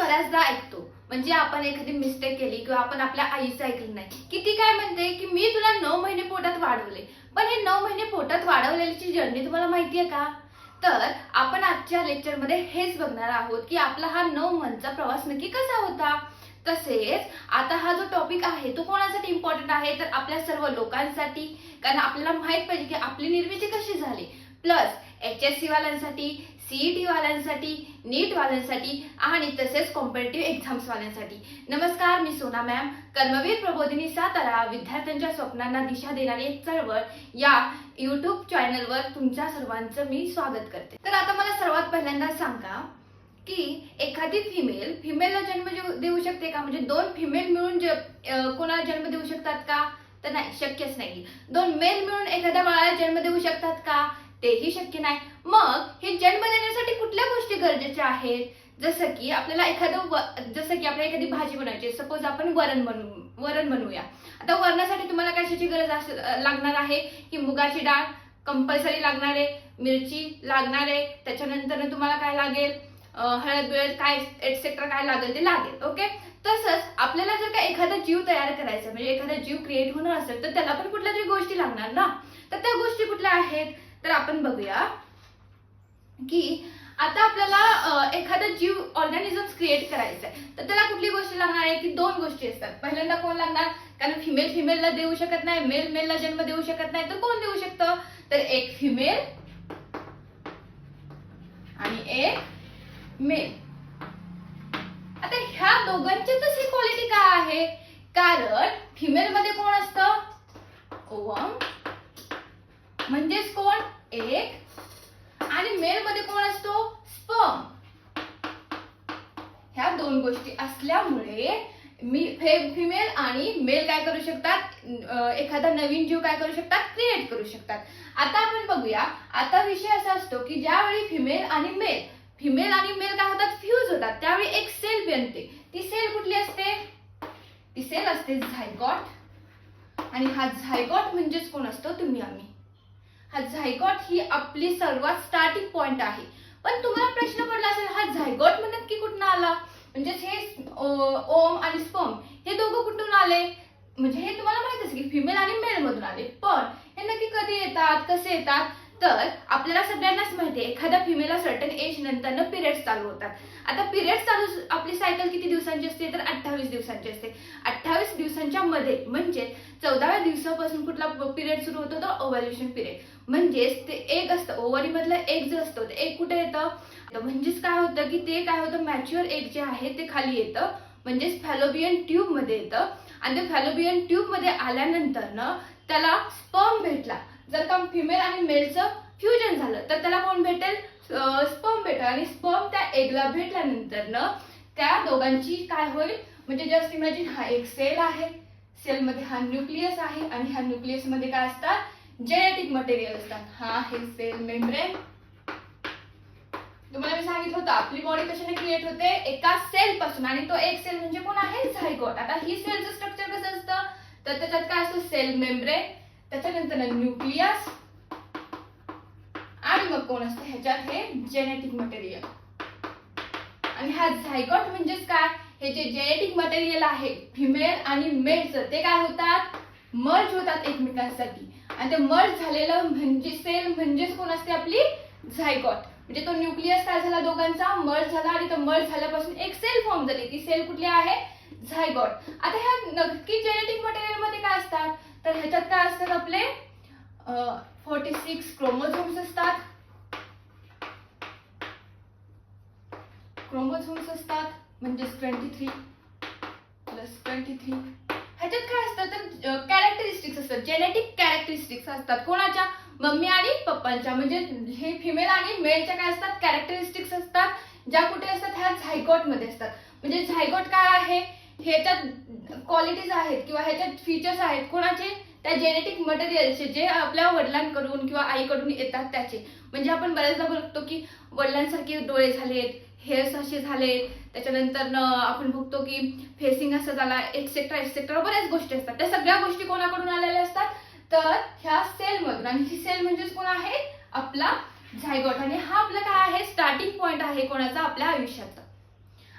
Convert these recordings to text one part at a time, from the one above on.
बऱ्याचदा ऐकतो, म्हणजे आपण एखादी मिस्टेक केली किंवा आपण आपल्या आईचं ऐकलं नाही की ती काय म्हणते की मी तुला 9 महिने पोटात वाढवले, पण हे 9 महिने पोटात वाढवलेली जर्नी तुम्हाला माहितीये का? तर आपण आजच्या लेक्चरमध्ये हेच बघणार आहोत की आपला हा 9 मंथचा प्रवास नक्की कसा होता। तसेच आता हा जो टॉपिक आहे तो कोणासाठी इम्पॉर्टंट आहे, तर आपल्या सर्व लोकांसाठी, कारण आपल्याला माहित पाहिजे की आपली निर्मिती कशी झाली। प्लस HSC वाल्यांसाठी, CET वाल्यांसाठी, नीट वाल्यांसाठी आणि तसेच कॉम्पिटिटिव्ह एक्झाम्स वाल्यांसाठी। नमस्कार, मी सोना मॅम, कर्मवीर प्रबोधिनी सातारा, विद्यार्थ्यांच्या स्वप्नांना दिशा देणारी एक चळवळ या YouTube चॅनलवर तुमच्या सर्वांचं मी स्वागत करते। तर आता मला सर्वात पहिल्यांदा सांगा की एखादी फिमेलला जन्म देऊ शकते का? म्हणजे 2 फिमेल मिळून कोणाला जन्म देऊ शकतात का? तर नाही, शक्यच नाही। 2 मेल मिळून एखाद्या बाळाला जन्म देऊ शकतात का? तेही शक्य नाही। मग हे जन्म देण्यासाठी कुठल्या गोष्टी गरजेच्या आहेत? जसं की आपल्याला एखादी भाजी बनायची, सपोज आपण वरण बनवूया। आता वरणासाठी तुम्हाला कशाची गरज लागणार आहे की मुगाची डाळ कंपल्सरी लागणार आहे, मिरची लागणार आहे, त्याच्यानंतर तुम्हाला काय लागेल, हळद बिळद काय एटसेट्रा काय लागेल ते लागेल। ओके, तसंच आपल्याला जर का एखादा जीव तयार करायचा, म्हणजे एखादा जीव क्रिएट होणार असेल तर त्याला पण कुठल्या तरी गोष्टी लागणार ना। तर त्या गोष्टी कुठल्या आहेत तर आपण बघूया की आता आपल्याला एखादा जीव ऑर्गॅनिझम्स क्रिएट करायचा आहे, तर त्याला कुठली गोष्टी लागणार आहे की 2 गोष्टी असतात। पहिल्यांदा कोण लागणार, कारण फिमेलला देऊ शकत नाही, मेलला जन्म देऊ शकत नाही, तर कोण देऊ शकतं, तर एक फिमेल आणि एक मेल। आता ह्या दोघांच्यातच ही क्वालिटी काय आहे, कारण फिमेल मध्ये कोण असतं, ओवम म्हणजेच कोण, एक, आणि मेल मध्ये कोण असतो, स्पर्म। ह्या 2 गोष्टी असल्यामुळे फिमेल आणि मेल काय करू शकतात, एखादा नवीन जीव काय करू शकतात, क्रिएट करू शकतात। आता आपण बघूया, आता विषय असा असतो की ज्यावेळी फिमेल आणि मेल काय होतात, फ्यूज होतात, त्यावेळी एक सेल बनते। ती सेल कुठली असते, ती सेल असते झायगॉट। आणि हा झायगॉट म्हणजेच कोण असतो, तुम्ही आम्ही। हा झायगॉट ही आपली सर्वात स्टार्टिंग पॉइंट आहे। पण तुम्हाला प्रश्न पडला असेल, हा झायगॉट नक्की कुठून आला, म्हणजे हे ओम आणि स्पर्म हे दोघं कुठून आले, म्हणजे हे तुम्हाला माहित असेल की फिमेल आणि मेल मधून आले, पण हे नक्की कधी येतात, कसे येतात, तर आपल्याला सगळ्यांनाच माहिती आहे एखाद्या फिमेलला सर्टन एज नंतर पिरियड्स चालू होतात। आता पिरियड्स चालू, आपली सायकल किती दिवसांची असते, तर 28 दिवसांची असते। 28 दिवसांच्या मध्ये म्हणजे 14व्या दिवसापासून कुठला पिरियड सुरू होतो, तो ओव्ह्युलेशन पिरियड। म्हणजेच ते एक असतं, ओव्हरी मधलं एक जे असतं ते एक कुठे येतं, म्हणजेच काय होतं की ते काय होतं, मॅच्युअर एग जे आहे ते खाली येतं, म्हणजेच फॅलोपियन ट्यूब मध्ये येतं। आणि ते फॅलोपियन ट्यूब मध्ये आल्यानंतर ना त्याला स्पर्म भेटला। जर का फिमेल आणि मेलचं फ्युजन झालं तर त्याला कोण भेटेल, स्पर्म भेटेल। आणि स्पर्म त्या एगला भेटल्यानंतर ना त्या दोघांची काय होईल, म्हणजे जस्ट इमॅजिन हा एक सेल आहे, सेल मध्ये हा न्यूक्लियस आहे, आणि ह्या न्यूक्लियस मध्ये काय असतात, जेनेटिक मटेरियल असतात। हा आहे सेल मेम्ब्रेन। तुम्हाला मी सांगितलं होतं आपली बॉडी कशाने क्रिएट होते, एका सेल पासून, आणि तो एक सेल म्हणजे कोण आहे, झायगोट। आता ही सेलचं स्ट्रक्चर कसं असतं, तर त्याच्यात काय असतं, सेल मेम्ब्रेन, त्याच्यानंतर न्यूक्लियस, आणि मग कोण असतं ह्याच्यात, हे जेनेटिक मटेरियल। आणि हा झायगॉट म्हणजेच काय, हे जे जेनेटिक मटेरियल आहे फिमेल आणि मेलचं, ते काय होतात, मर्ज होतात एकमेकांसाठी। आणि ते मर्ज झालेलं म्हणजे सेल म्हणजेच कोण असते, आपली झायगॉट। म्हणजे तो न्यूक्लियस काय झाला, दोघांचा मर्ज झाला, आणि तो मर्ज झाल्यापासून एक सेल फॉर्म झाली, ती सेल कुठली आहे, झायगॉट। आता ह्या नक्की जेनेटिक मटेरियल मध्ये काय असतात, तर ह्याच्यात काय असतात, आपले 46 क्रोमोझोम्स असतात, म्हणजे 23 प्लस 23। ह्याच्यात काय असतं, तर कॅरेक्टरिस्टिक्स असतात, जेनेटिक कॅरेक्टरिस्टिक्स असतात, कोणाच्या, मम्मी आणि पप्पांच्या। म्हणजे हे फिमेल आणि मेलच्या काय असतात, कॅरेक्टरिस्टिक्स असतात, ज्या कुठे असतात, ह्या झायगॉट मध्ये असतात। म्हणजे झायगॉट काय आहे, ह्याच्यात क्वालिटीज आहेत किंवा ह्याच्यात फीचर्स आहेत, कोणाचे, त्या जेनेटिक मटेरियलचे, जे आपल्या वडिलांकडून किंवा आईकडून येतात त्याचे। म्हणजे आपण बऱ्याचदा बघतो की वडिलांसारखे डोळे झालेत, हेअर्स असे झालेत, त्याच्यानंतर आपण बघतो की फेसिंग असं झाला, एक्सेट्रा बऱ्याच गोष्टी असतात। त्या सगळ्या गोष्टी कोणाकडून आलेल्या असतात, तर ह्या सेल मधून। आणि ही सेल म्हणजेच कोण आहे, आपला झायगॉट। आणि हा आपला काय आहे, स्टार्टिंग पॉइंट आहे कोणाचा, आपल्या आयुष्याचा।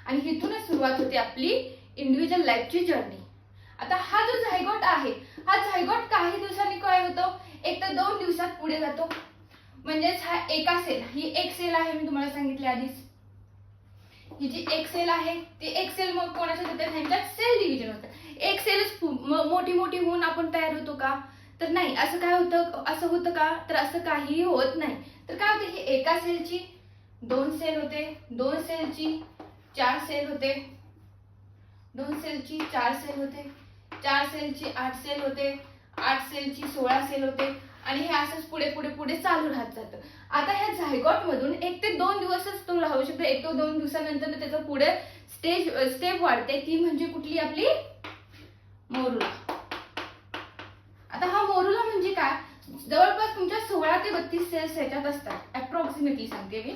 आणि इथूनच सुरुवात होते आपली इंडिव्हिज्युअल लाईफची जर्नी. आता हा जो झायगोट आहे, हा झायगोट काही दिवसांनी काय होतो, एक तर 2 दिवसात पुढे जातो. म्हणजेच हा एका सेल, ही एक सेल आहे, मी तुम्हाला सांगितले आधीच. ही जी एक सेल आहे ती एक सेल मग कोणाच्या होते, ह्यांच्यात सेल डिव्हिजन होतं. एक सेलच मोठी मोठी होऊन आपण तयार होतो का, तर नाही. असं काय होतं, असं होतं का, तर असं काहीही होत नाही. तर काय होते, ही एका सेलची 2 सेल होते, 2 सेलची 4 सेल होते, 2 सेलची 4 सेल होते, 4 सेलची 8 सेल होते, 8 सेलची 16 सेल होते, आणि हे असंच पुढे पुढे पुढे चालू राहत जातं. आता ह्या झायगॉट मधून 1 ते 2 दिवसच तो राहू शकतो. 1 ते 2 दिवसानंतर त्याचं पुढे स्टेप वाढते, ती म्हणजे कुठली, आपली मोरुला. आता हा मोरुला म्हणजे काय, जवळपास तुमच्या 16 ते 32 सेल्स याच्यात असतात, अप्रॉक्सिमेटली सांगते मी.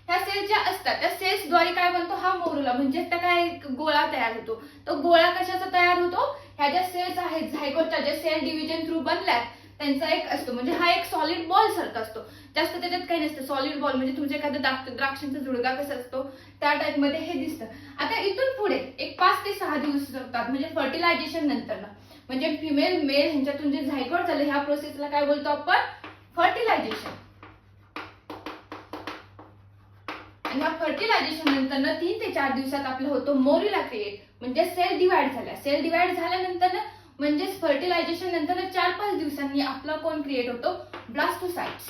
ह्या सेल्स ज्या असतात त्या सेल्सद्वारे काय बनतो, हा मोरुला म्हणजे त्या काय गोळा तयार होतो. तो गोळा कशाचा तयार होतो, ह्या ज्या सेल्स आहेत झायगोटच्या, ज्या सेल डिव्हिजन थ्रू बनल्यात त्यांचा एक असतो, म्हणजे हा एक सॉलिड बॉल सारखा असतो. जास्त त्याच्यात काही नसतं. सॉलिड बॉल म्हणजे तुमच्या एखादा द्राक्षांचा जुडगा कसा असतो त्या टाइप मध्ये हे दिसतं. आता इथून पुढे एक 5 ते 6 दिवस जातात, म्हणजे फर्टिलायझेशन नंतर, म्हणजे फिमेल मेल ह्यांच्यातून जे झायगोट झालं ह्या प्रोसेसला काय बोलतो आपण, फर्टिलायझेशन. आणि या फर्टिलायझेशन नंतर 3 ते 4 दिवसात आपलं होतो मोरुला क्रिएट, म्हणजे सेल डिवाइड झाल्या. सेल डिवाइड झाल्यानंतर म्हणजेच फर्टिलायझेशन नंतर 4-5 दिवसांनी आपला कोण क्रिएट होतो, ब्लास्टोसाइट्स.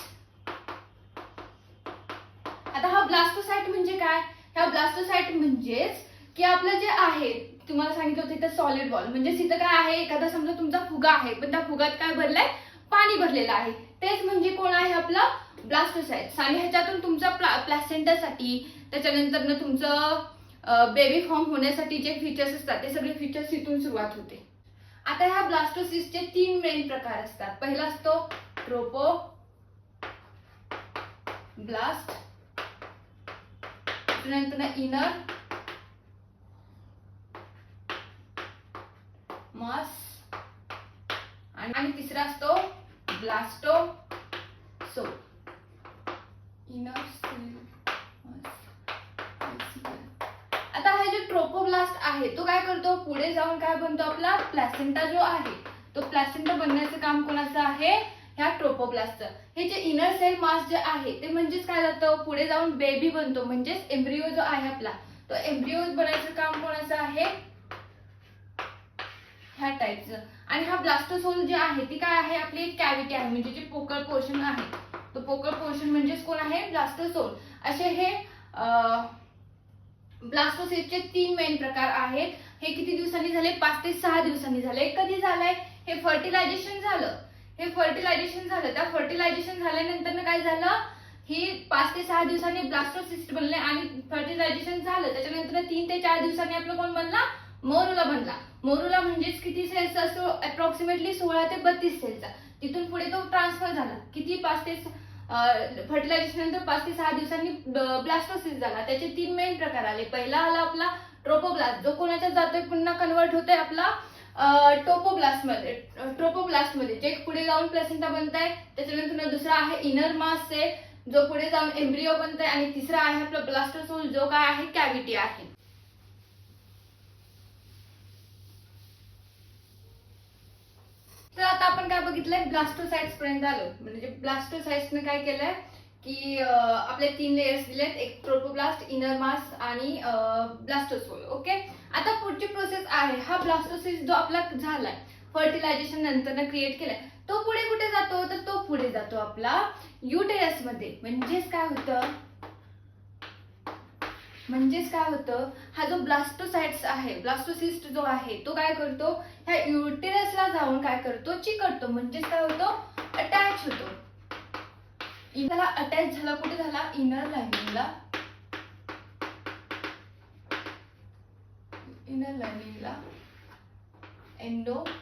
आता हा ब्लास्टोसाइट म्हणजे काय, ह्या ब्लास्टोसाइट म्हणजेच की आपलं जे आहे, तुम्हाला सांगितलं होतं इथं सॉलिड बॉल, म्हणजे इथं काय आहे, एखादा समजा तुमचा फुगा आहे, पण त्या फुगात काय भरलंय, पाणी भरलेलं आहे. तेच म्हणजे कोण आहे, आपला ब्लास्टोसाइट्स. आणि ह्याच्यातून तुमचा प्लॅसेंटासाठी, त्याच्यानंतर तुमचं बेबी फॉर्म होण्यासाठी जे फीचर्स असतात ते सगळे फीचर्स इथून सुरुवात होते. आता ह्या ब्लास्टोसिसचे 3 मेन प्रकार असतात. पहिला असतो ट्रोपो ब्लास्ट, नंतर इनर मास, आणि तिसरा असतो ब्लास्टोसो. Inner cell mass. आता हा जो ट्रोपोब्लास्ट आहे तो काय करतो, पुढे जाऊन काय बनतो, आपला प्लॅसेंटा जो आहे तो प्लॅसेंटा बनण्याचं काम कोणाचं आहे, ह्या ट्रोपोब्लास्टचं. हे जे इनर सेल मास जे आहे ते म्हणजेच काय जातं, पुढे जाऊन बेबी बनतो, म्हणजेच एम्ब्रिओ जो आहे आपला, तो एम्ब्रिओ बनायचं काम कोणाचं आहे, ह्या टाइपचं. आणि हा ब्लास्टोसोल जे आहे ती काय आहे, आपली एक कॅव्हिटी आहे, म्हणजे जे पोकळ पोर्शन आहे तो पोकळ पोर्शन म्हणजेच कोण आहे, ब्लास्टोसोल. असे हे ब्लास्टोसिसचे 3 मेन प्रकार आहेत. हे किती दिवसांनी झाले, 5 ते 6 दिवसांनी झाले. कधी झालंय, हे फर्टिलायझेशन झालं, त्या फर्टिलायझेशन झाल्यानंतर काय झालं, ही 5 ते 6 दिवसांनी ब्लास्टोसिस्ट बनले, आणि फर्टिलायझेशन झालं त्याच्यानंतर 3 ते 4 दिवसांनी आपलं कोण बनला, मोरुला बनला. मोरुला म्हणजेच किती सेल्सचा असतो, अप्रॉक्सिमेटली 16 ते 32 सेल्सचा. तिथून पुढे तो ट्रान्सफर झाला, किती 5 ते फर्टिलायझेशन नंतर 5 ते 6 दिवसांनी ब्लास्टोसिस झाला. त्याचे 3 मेन प्रकार आले. पहिला आला आपला ट्रोपोब्लास्ट, जो कोणाच्यात जातोय, पुन्हा कन्वर्ट होतोय आपला ट्रोपोब्लास्ट मध्ये, जे पुढे जाऊन प्लॅसेंटा बनताय. त्याच्यानंतर दुसरा आहे इनर मास सेल, जो पुढे जाऊन एम्ब्रिओ बनताय, आणि तिसरा आहे आपला ब्लास्टोसोल, जो काय आहे, कॅव्हिटी आहे. तर आता आपण काय बघितलंय, ब्लास्टोसाइट्स पर्यंत आलो. म्हणजे ब्लास्टोसाइट्सने काय केलंय की आपले 3 लेयर्स दिलेत, एक ट्रोपोब्लास्ट, इनर मास आणि ब्लास्टोसोल. ओके, आता पुढची प्रोसेस आहे, हा ब्लास्टोसिस जो आपला झालाय फर्टिलायझेशन नंतर क्रिएट केलाय, तो पुढे कुठे जातो, तर तो पुढे जातो आपला युटेरस मध्ये. म्हणजेच काय होतं, हा जो ब्लास्टोसाइट्स आहे, ब्लास्टोसिस्ट जो आहे तो काय करतो, ह्या युटेरसला जाऊन काय करतो, चिकटतो. म्हणजेच काय होतो, अटॅच होतो. त्याला अटॅच झाला, कुठे झाला, इनर लाइनिंगला, एंडोमेट्रियम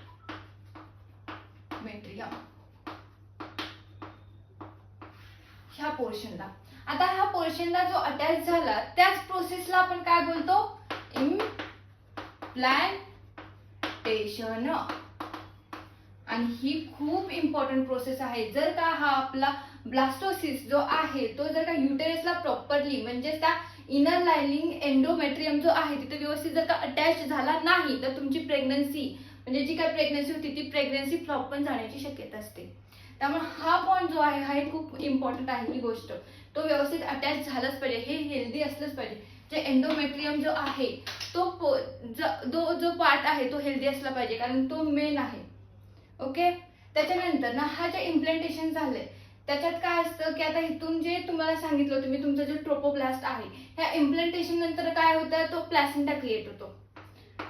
ह्या पोर्शनला. आता ह्या पोर्शनला जो अटॅच झाला त्याच प्रोसेसला आपण काय बोलतो, इम्प्लांटेशन. आणि ही खूप इम्पॉर्टंट प्रोसेस आहे. जर का हा आपला ब्लास्टोसिस जो आहे तो जर का युटेरसला प्रॉपरली, म्हणजे त्या इनर लायनिंग एंडोमेट्रियम जो आहे तिथे व्यवस्थित जर का अटॅच झाला नाही तर तुमची प्रेग्नन्सी म्हणजे जी काही प्रेग्नन्सी होती ती प्रेग्नन्सी फ्लॉप पण जाण्याची शक्यता असते. त्यामुळे हा पॉइंट जो आहे हा खूप इम्पॉर्टंट आहे. ही गोष्ट तो व्यवस्थित अटॅच झालाच पाहिजे, हे हेल्दी असलंच पाहिजे. जे एंडोमेट्रियम जो आहे तो जो पार्ट आहे तो हेल्दी असला पाहिजे, कारण तो मेन आहे. ओके. त्याच्यानंतर ना हा जे इम्प्लांटेशन झालंय त्याच्यात काय असतं की आता इथून जे तुम्हाला सांगितलं होतं मी, तुमचा जो ट्रोपोब्लास्ट आहे ह्या इम्प्लांटेशन नंतर काय होतं, तो प्लॅसेंटा क्रिएट होतो.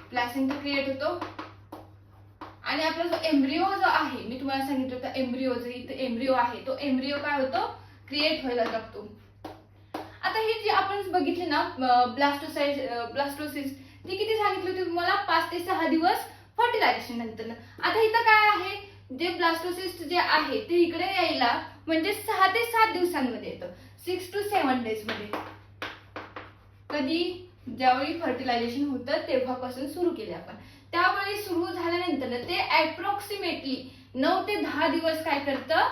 प्लॅसेंटा क्रिएट होतो आणि आपला जो एम्ब्रिओ जो आहे, मी तुम्हाला सांगितलं होतं एम्ब्रिओ जो इथे एम्ब्रिओ आहे तो एम्ब्रिओ काय होतो, क्रिएट व्हायला लागतो. आता ही जी आपण बघितली ना ब्लास्टोसिस्ट ती किती सांगितली होती तुम्हाला, 5 ते 6 दिवस फर्टिलायझेशन नंतर. आता इथं काय आहे, जे ब्लास्टोसिस्ट जे आहे ते इकडे यायला म्हणजे 6 ते 7 दिवसांमध्ये येतं, 6 to 7 days मध्ये. कधी, ज्यावेळी फर्टिलायझेशन होतं तेव्हापासून सुरू केले आपण. त्यावेळी सुरू झाल्यानंतर ते अप्रॉक्सिमेटली 9 ते 10 दिवस काय करतं,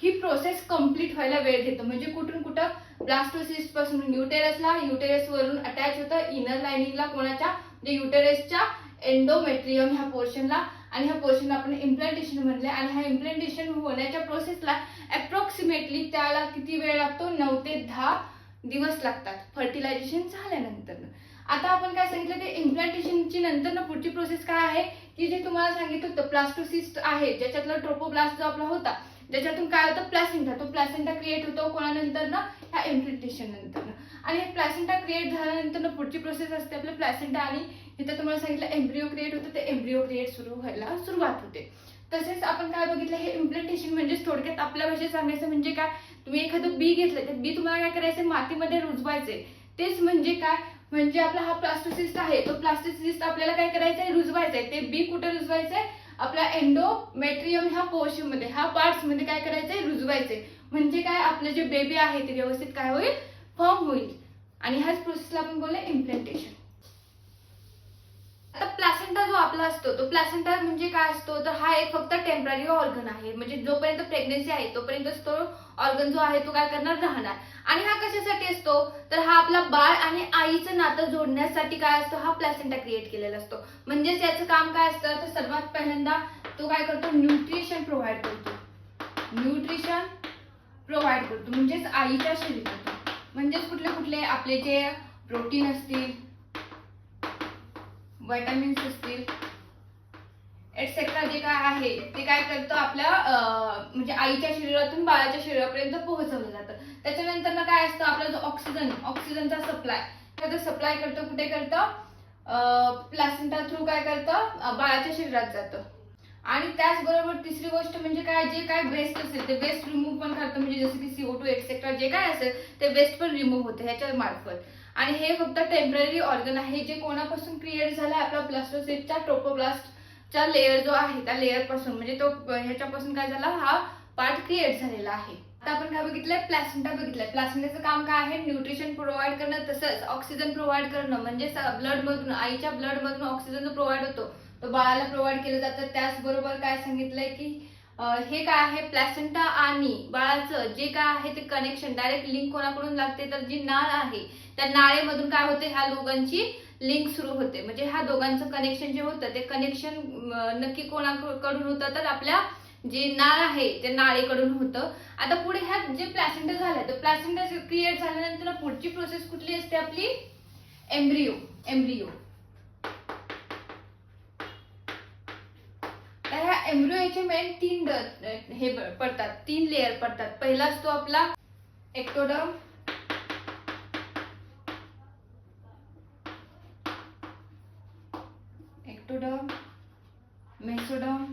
ही प्रोसेस कंप्लीट व्हायला वेळ घेतो. म्हणजे कुठून कुठं ब्लास्टोसिस्ट पासून युटेरसला, युटेरस वरून अटॅच होतं इनर लायनिंगला, कोणाच्या म्हणजे युटेरसच्या एंडोमेट्रियम ह्या पोर्शनला, आणि ह्या पोर्शनला आपण इम्प्लांटेशन म्हणले. आणि ह्या इम्प्लांटेशन होण्याच्या प्रोसेसला अप्रॉक्सिमेटली त्याला किती वेळ लागतो, 9 ते 10 दिवस लागतात फर्टिलायझेशन झाल्यानंतर. आता आपण काय सांगितलं, ते इम्प्लांटेशनची नंतर पुढची प्रोसेस काय आहे की जे तुम्हाला सांगितलं होतं प्लास्टोसिस्ट आहे ज्याच्यातला ट्रोपोब्लास्ट जो आपला होता, ज्याच्यातून काय होतं प्लॅसेंटा, तो प्लॅसेंटा क्रिएट होतो कोणानंतर ना, ह्या इम्प्लांटेशन नंतर. आणि प्लॅसेंटा क्रिएट झाल्यानंतर पुढची प्रोसेस असते आपल्या प्लॅसेंटा, आणि इथं तुम्हाला सांगितलं एम्ब्रिओ क्रिएट होतं, ते एम्ब्रिओ क्रिएट सुरू व्हायला सुरुवात होते. तसेच आपण काय बघितलं, हे इम्प्लांटेशन म्हणजे थोडक्यात आपल्या भाषेत सांगायचं म्हणजे काय, तुम्ही एखादं बी घेतलं ते बी तुम्हाला काय करायचं, मातीमध्ये रुजवायचे. तेच म्हणजे काय, म्हणजे आपला हा प्लास्टोसिस्ट आहे तो प्लास्टोसिस्ट आपल्याला काय करायचंय, रुजवायचंय. ते बी कुठे रुजवायचंय, आपल्या एंडोमेट्रियम ह्या पोर्शन मध्ये, ह्या पार्ट्स मध्ये काय करायचंय, रुजवायचे. म्हणजे काय, आपलं जे बेबी आहे ते व्यवस्थित काय होईल, फॉर्म होईल. आणि ह्याच प्रोसेसला आपण बोलले इम्प्लांटेशन. आता प्लॅसेंटा जो आपला असतो तो प्लॅसेंटा म्हणजे काय असतो, तर हा एक फक्त टेम्पररी ऑर्गन आहे. म्हणजे जोपर्यंत प्रेग्नन्सी आहे तोपर्यंत तो ऑर्गन जो आहे तो काय करणार, राहणार. आणि हा कशासाठी असतो, तर हा आपला बाळ आणि आईचं नातं जोडण्यासाठी काय असतो, हा प्लॅसेंटा क्रिएट केलेला असतो. म्हणजेच याचं काम काय असतं, तर सर्वात पहिल्यांदा तो काय करतो, न्यूट्रिशन प्रोव्हाइड करतो. न्यूट्रिशन प्रोव्हाइड करतो म्हणजेच आईच्या शरीरात, म्हणजेच कुठले कुठले आपले जे प्रोटीन असतील, व्हिटॅमिन्स असतील, एटसेट्रा जे काय आहे ते काय करतं, आपल्या म्हणजे आईच्या शरीरातून बाळाच्या शरीरापर्यंत पोहोचवलं जातं. त्याच्यानंतर ना काय असतं, आपला जो ऑक्सिजनचा सप्लाय करतं, कुठे करतं, प्लॅसेंटा थ्रू काय करतं, बाळाच्या शरीरात जातं. आणि त्याचबरोबर तिसरी गोष्ट म्हणजे काय, जे काय वेस्ट असेल ते वेस्ट रिमूव्ह पण करतं. म्हणजे जसं की CO2 एटसेट्रा जे काय असेल ते वेस्ट पण रिमूव्ह होते ह्याच्या मार्फत. आणि हे फक्त टेम्पररी ऑर्गन आहे, जे कोणापासून क्रिएट झालाय, आपला प्लास्टोसिस्टच्या ट्रोपोब्लास्टचा लेअर जो आहे त्या लेअर पासून, म्हणजे तो ह्याच्यापासून काय झाला, हा पार्ट क्रिएट झालेला आहे. आता आपण काय बघितलंय, प्लॅसेंटा बघितलंय. प्लॅसेंटाचं काम काय आहे, न्यूट्रिशन प्रोव्हाइड करणं, तसंच ऑक्सिजन प्रोव्हाइड करणं. म्हणजे ब्लड मधून, आईच्या ब्लड मधून ऑक्सिजन जो प्रोव्हाइड होतो तो बाळाला प्रोव्हाइड केलं जातं. त्याचबरोबर काय सांगितलंय की हे काय आहे, प्लॅसेंटा आणि बाळाचं जे काय आहे ते कनेक्शन, डायरेक्ट लिंक कोणाकडून लागते, तर जी नाळ आहे त्या नाळेमधून काय होते, ह्या दोघांची लिंक सुरू होते. म्हणजे ह्या दोघांचं कनेक्शन जे होतं ते कनेक्शन नक्की कोणाकडून होतं, तर आपल्या जे नाळ आहे त्या नाळेकडून होतं. आता पुढे ह्या जे प्लॅसेंटा झालाय तर प्लॅसेंटा क्रिएट झाल्यानंतर पुढची प्रोसेस कुठली असते, आपली एम्ब्रिओ. तर ह्या एम्ब्रिओचे मेन 3 हे पडतात, 3 लेअर पडतात. पहिला असतो आपला एक्टोडर्म, मेसोडर्म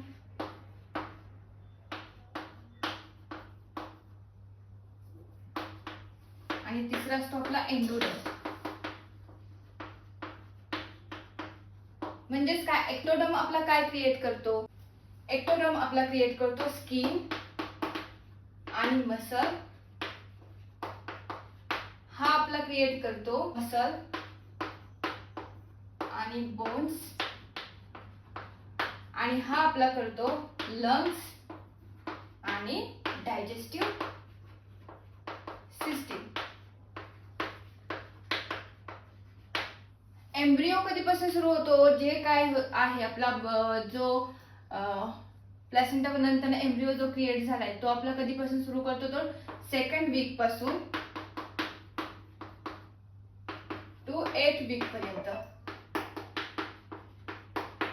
आणि तिसरा असतो आपला एंडोडर्म. म्हणजेच काय, एक्टोडर्म आपला काय क्रिएट करतो, एक्टोडर्म आपला क्रिएट करतो स्किन आणि मसल. हा आपला क्रिएट करतो मसल आणि बोन्स. आणि हा आपला करतो लंग्स आणि डायजेस्टिव्ह सिस्टीम. एम्ब्रिओ कधीपासून सुरू होतो, जे काय आहे आपला जो प्लॅसेंटा नंतर एम्ब्रिओ जो क्रिएट झालाय तो आपला कधीपासून सुरू करतो, तो 2nd वीक पासून टू 8 वीक पर्यंत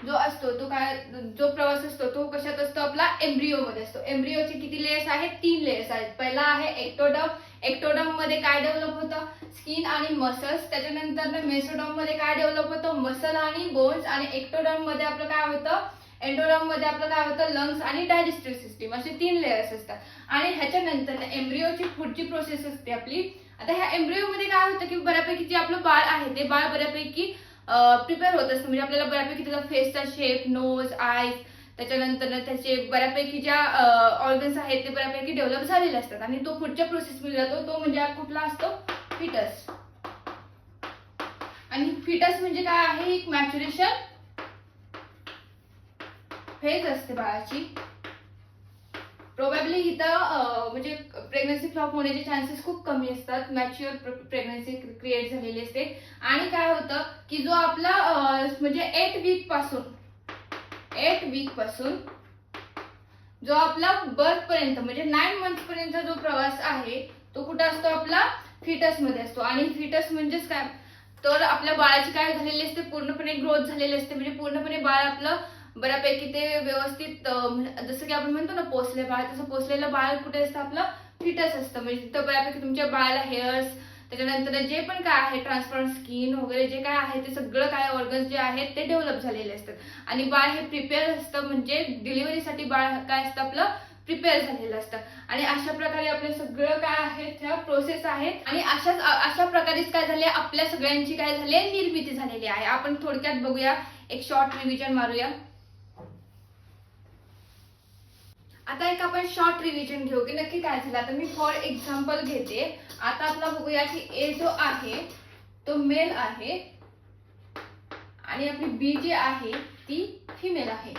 जो असतो तो काय, जो प्रवास असतो तो कशात असतो, आपला एम्ब्रिओ मध्ये असतो. एम्ब्रिओचे किती लेयर्स आहेत? 3 लेयर्स आहेत. पहिला आहे एक्टोडर्म. एक्टोडर्म मध्ये काय डेव्हलप होतं? स्किन आणि मसल्स. त्याच्यानंतर मेसोडर्म मध्ये काय डेव्हलप होतं? मसल आणि बोन्स. आणि एक्टोडर्म मध्ये आपलं काय होतं? एंडोडर्म मध्ये आपलं काय होतं? लंग्स आणि डायजेस्टिव्ह सिस्टीम. असे 3 लेयर्स असतात. आणि ह्याच्यानंतर एम्ब्रिओची पुढची प्रोसेस असते आपली. आता ह्या एम्ब्रिओ मध्ये काय होतं की बऱ्यापैकी जे आपलं बाळ आहे ते बाळ बऱ्यापैकी प्रिपेअर होत असतं. म्हणजे आपल्याला बऱ्यापैकी त्याचा फेसचा शेप, नोज, आयज, त्याच्यानंतर त्याचे बऱ्यापैकी ज्या ऑर्गन्स आहेत ते बऱ्यापैकी डेव्हलप झालेले असतात. आणि तो पुढच्या प्रोसेसमध्ये जातो, तो म्हणजे कुठला असतो? फिटस. आणि फिटस म्हणजे काय आहे? एक मॅच्युरेशन फेज असते बाळाची. प्रोबॅबली इथं म्हणजे प्रेग्नन्सी फ्लॉप होण्याचे चान्सेस खूप कमी असतात. मॅच्युअर प्रेग्नन्सी क्रिएट झालेली असते. आणि काय होतं की जो आपला म्हणजे 8 वीक पासून जो आपला बर्थ पर्यंत म्हणजे 9 मंथ पर्यंत जो प्रवास आहे तो कुठं असतो? आपला फिटस मध्ये असतो. आणि फिटस म्हणजेच काय, तर आपल्या बाळाची काय झालेली असते? पूर्णपणे ग्रोथ झालेली असते. म्हणजे पूर्णपणे बाळ आपलं बऱ्यापैकी ते व्यवस्थित, जसं की आपण म्हणतो ना पोसले बाळ, तसं पोसलेलं बाळ कुठे असतं? आपलं फिटस असतं. म्हणजे तिथं बऱ्यापैकी तुमच्या बाळाला हेअर्स, त्याच्यानंतर जे पण काय आहे ट्रान्सपरंट स्किन वगैरे जे काय आहे ते सगळं काय ऑर्गन्स जे आहेत ते डेव्हलप झालेले असतात. आणि बाळ हे प्रिपेअर असतं, म्हणजे डिलिव्हरीसाठी बाळ काय असतं? आपलं प्रिपेअर झालेलं असतं. आणि अशा प्रकारे आपलं सगळं काय आहे त्या प्रोसेस आहेत. आणि अशा प्रकारेच काय झाले, आपल्या सगळ्यांची काय झाली, निर्मिती झालेली आहे. आपण थोडक्यात बघूया, एक शॉर्ट रिव्हिजन मारूया. आता एक आपण शॉर्ट रिव्हिजन घेऊ की नक्की काय झालं. आता मी फॉर एक्झाम्पल घेते. आता आपला बघूया की ए जो आहे तो मेल आहे आणि आपली बी जी आहे ती फिमेल आहे.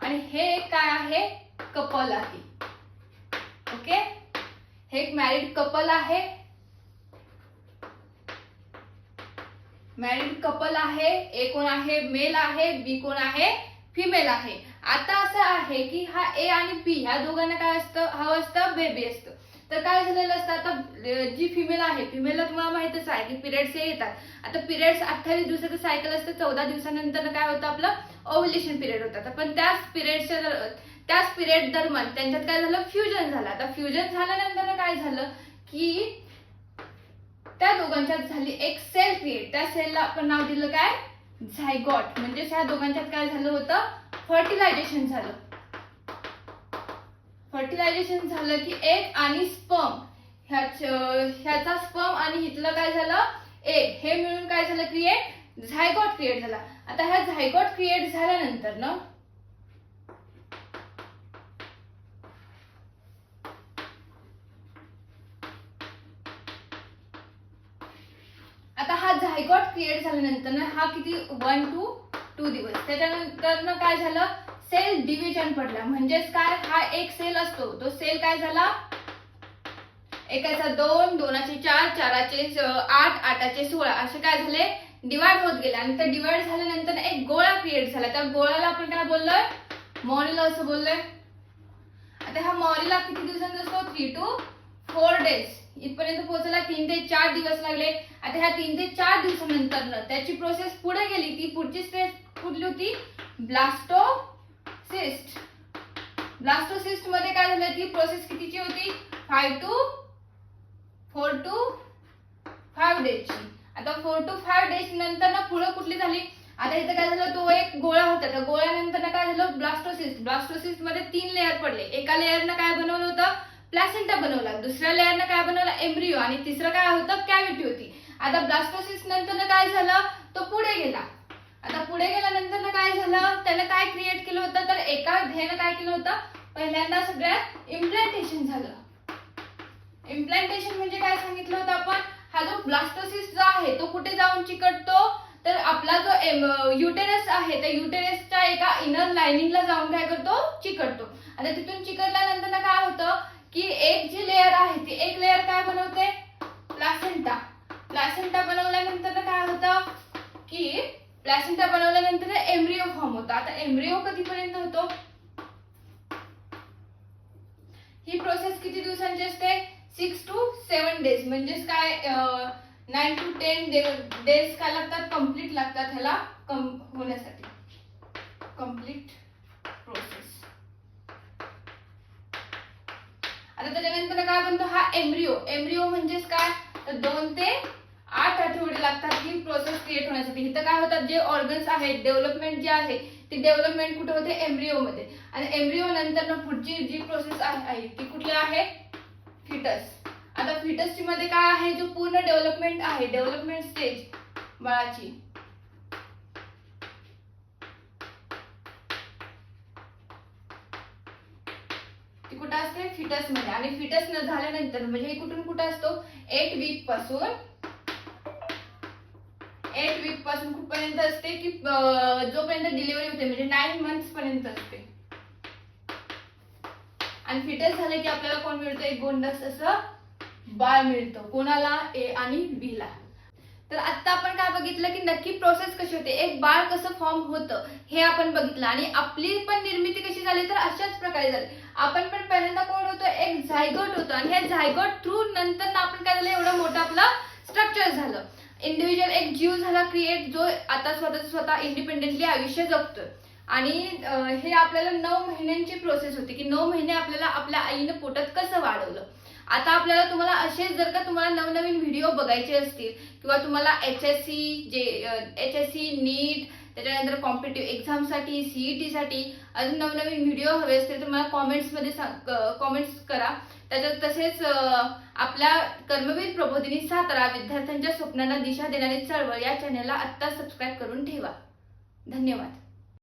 आणि हे काय आहे? कपल आहे. ओके, हे एक मॅरिड कपल आहे. मॅरिड कपल आहे. ए कोण आहे? मेल आहे. बी कोण आहे? फिमेल आहे. आता असं आहे की हा ए आणि बी ह्या दोघांना काय असतं? हवं असतं बेबी असतं. तर काय झालेलं असतं? आता जी फिमेल आहे, फिमेलला तुम्हाला माहितच आहे की पिरियड्स येतात. आता पिरियड्स 28 दिवसाचं सायकल असतं. 14 दिवसानंतर काय होतं? आपलं ओव्ह्युलेशन पिरियड होतं. पण त्याच पिरियड दरम्यान त्यांच्यात काय झालं? फ्युजन झालं. आता फ्युजन झाल्यानंतर काय झालं की त्या दोघांच्यात झाली एक सेल क्रिएट. त्या सेलला आपण नाव दिलं काय? झायगॉट. म्हणजे ह्या दोघांच्यात काय झालं होतं? फर्टिलायझेशन झालं. फर्टिलायझेशन झालं की एग आणि स्पर्म, ह्याचा स्पर्म आणि हिथलं काय झालं? एग, हे मिळून काय झालं? क्रिएट, झायगॉट क्रिएट झाला. आता ह्या झायगॉट क्रिएट झाल्यानंतर ना झायगॉट क्रिएट झाल्यानंतर ना हा किती 1 to 2 दिवस. त्याच्यानंतर ना काय झालं? सेल डिव्हिजन पडला. म्हणजेच काय, हा एक सेल असतो तो सेल काय झाला? एकाचा 2, 2चे 4, 4चे 8, 8चे 16 असे काय झाले? डिवाइड होत गेले. आणि ते डिवाइड झाल्यानंतर एक गोळा क्रिएट झाला. त्या गोळ्याला आपण काय बोललोय? मॉरिला असं बोललोय. आता हा मॉरिला किती दिवसांचा असतो? 3 to 4 डेज. इथपर्यंत पोहोचायला 3 ते 4 दिवस लागले. आता ह्या 3 ते 4 दिवसानंतर त्याची प्रोसेस पुढे गेली. ती पुढची स्टेज कुठली होती? ब्लास्टोसिस्ट. ब्लास्टोसिस्ट मध्ये काय झालं? ती प्रोसेस कितीची होती? 4 to 5 डेजची. आता 4 to 5 डेज नंतर ना पुढे कुठली झाली? आता इथं काय झालं? तो एक गोळा होता. त्या गोळ्यानंतर काय झालं? ब्लास्टोसिस्ट. ब्लास्टोसिस्ट मध्ये 3 लेअर पडले. एका लेअरनं काय बनवलं होतं? प्लॅसेंटा बनवला. दुसऱ्या लेअरनं काय बनवला? एम्ब्रिओ. आणि तिसरं काय होतं? कॅव्हिटी होती. आता ब्लास्टोसिस्ट नंतर काय झालं? तो पुढे गेला. आता पुढे गेल्यानंतर काय झालं? त्यानं काय क्रिएट केलं होतं? तर एका ध्येयानं काय केलं होतं? पहिल्यांदा सगळ्यात इम्प्लांटेशन झालं. इम्प्लांटेशन म्हणजे काय सांगितलं होतं आपण? हा जो ब्लास्टोसिस्ट जो आहे तो कुठे जाऊन चिकटतो? तर आपला जो युटेरस आहे त्या युटेरसच्या एका इनर लाइनिंगला जाऊन काय करतो? चिकटतो. आता तिथून चिकटल्यानंतर काय होतं की एक जी लेअर आहे ती एक लेअर काय बनवते? प्लासेंटा. प्लासेंटा बनवल्यानंतर प्लॅसेंटा बनवल्यानंतर एम्ब्रिओ फॉर्म होतो. आता एम्ब्रिओ कधीपर्यंत होतो? ही प्रोसेस किती दिवसांची असते? 6 to 7 days. म्हणजेच काय 9 to 10 डेज काय लागतात? कम्प्लीट लागतात ह्याला होण्यासाठी. Complete process. आता त्याच्यानंतर काय बनतो? हा एम्ब्रिओ. एम्ब्रिओ म्हणजेच काय? तर 2 ते 8 आठवडे लागतात ही प्रोसेस क्रिएट होण्यासाठी. इथं काय होतात? जे ऑर्गन्स आहेत, डेव्हलपमेंट जे आहे ती डेव्हलपमेंट कुठे होते? एम्ब्रिओ मध्ये. आणि एम्ब्रिओ नंतर पुढची जी प्रोसेस आहे ती कुठली आहे? फिटस. आता फिटस मध्ये काय आहे? जो पूर्ण डेव्हलपमेंट आहे, डेव्हलपमेंट स्टेज बाळाची, ती कुठं असते? फिटस मध्ये. आणि फिटस न झाल्यानंतर म्हणजे हे कुठून कुठं असतो? 8 वीक पासून कुठपर्यंत असते की जोपर्यंत डिलिव्हरी होते म्हणजे 9 months पर्यंत असते. आणि फिटस झाले की आपल्याला कोण मिळतं? एक गोंडस असं बाळ मिळतं. कोणाला? ए आणि बी ला. तर आता आपण काय बघितलं की नक्की प्रोसेस कशी होते, एक बाळ कसं फॉर्म होतं हे आपण बघितलं. आणि आपली पण निर्मिती कशी झाली? तर अशाच प्रकारे झाली. आपण पण पहिल्यांदा कोण होतो? एक झायगोट होतो. आणि हे झायगोट थ्रू नंतर आपण काय झालं? एवढं मोठं आपलं स्ट्रक्चर झालं. इंडिव्हिज्युअल एक जीव झाला क्रिएट, जो आता स्वतः इंडिपेंडेंटली आयुष्य जगतोय. आणि हे आपल्याला 9 महिन्यांची प्रोसेस होती की 9 महिने आपल्याला आपल्या आईनं पोटात कसं वाढवलं. आता आपल्याला तुम्हाला असेच जर का तुम्हाला नवनवीन व्हिडिओ बघायचे असतील किंवा तुम्हाला HSC नीट त्याच्यानंतर कॉम्पिटिटिव्ह एक्झामसाठी CET साठी अजून नवनवीन व्हिडिओ हवे असतील तर मला कॉमेंट्स करा. त्याच्यात तसेच आपल्या कर्मवीर प्रबोधिनी सातारा विद्यार्थ्यांच्या स्वप्नांना दिशा देणारी चळवळ या चॅनलला आत्ता सबस्क्राईब करून ठेवा. धन्यवाद.